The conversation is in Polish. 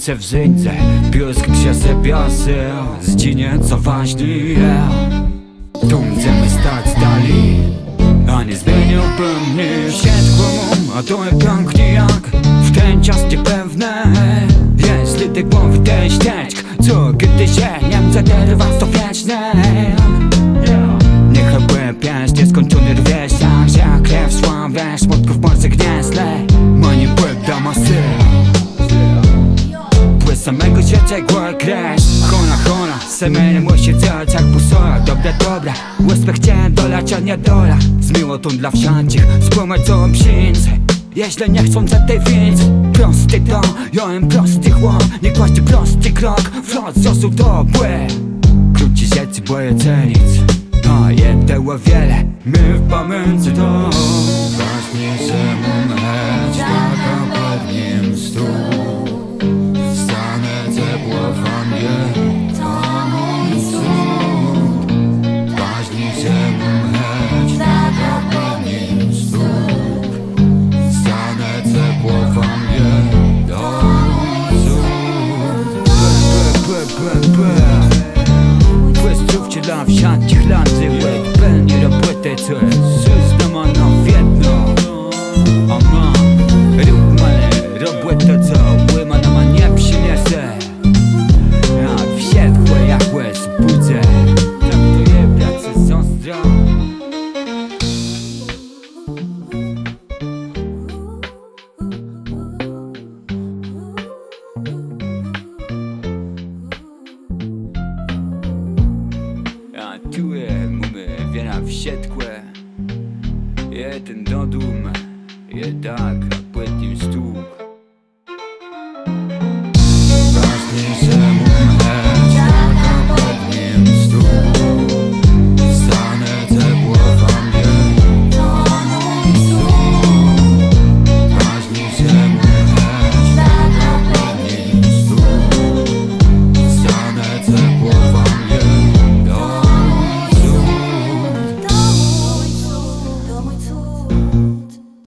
słońce w żyńce, piosk trzese biosy, zdzinie co ważni. Tu chcemy stać stali, a nie zmieniłbym nic. Światłą, a to jest pięknie jak w ten czas niepewne. Jeśli ty głowy ten ścieżk, co kiedy się Niemcy derwa to wieczne. Niech były pięść, nieskończony rwiesiak, że krew sławę, smutków w morze gniezle. Mani płyt do masy, pły samego świata głowę kreś. Hona, semeny musi działać jak busola. Dobra, łyspę chciałem dolać, a nie dola. Zmiło tu dla wsiądzich, spłomać całą psińcy. Jeśli nie chcą za tej wincy, prosty to, jołem prosty chłop. Nie kłaść prosty krok, flot z osób do bły. Króci rzeczy boję cenic, a jedło wiele, my w pamięci to. Ważniejszemu mecz, taka pod nim stół. Stanę ciepło w handie, to mój cud. Ważniejszemu mecz, taka pod nim stół. Stanę ciepło w handie, to mój cud. Płystrówcie dla wsiadcich landy, łek pełni roboty, co jest system, no wiedno. Ama, rób male, robotę co łyma na ma nie przyniesie. Jak wsiedłe, jak łez budzę, tak to je pracy zostra. Tu mamy wiele wsiedkłe, jeden do dum, je tak.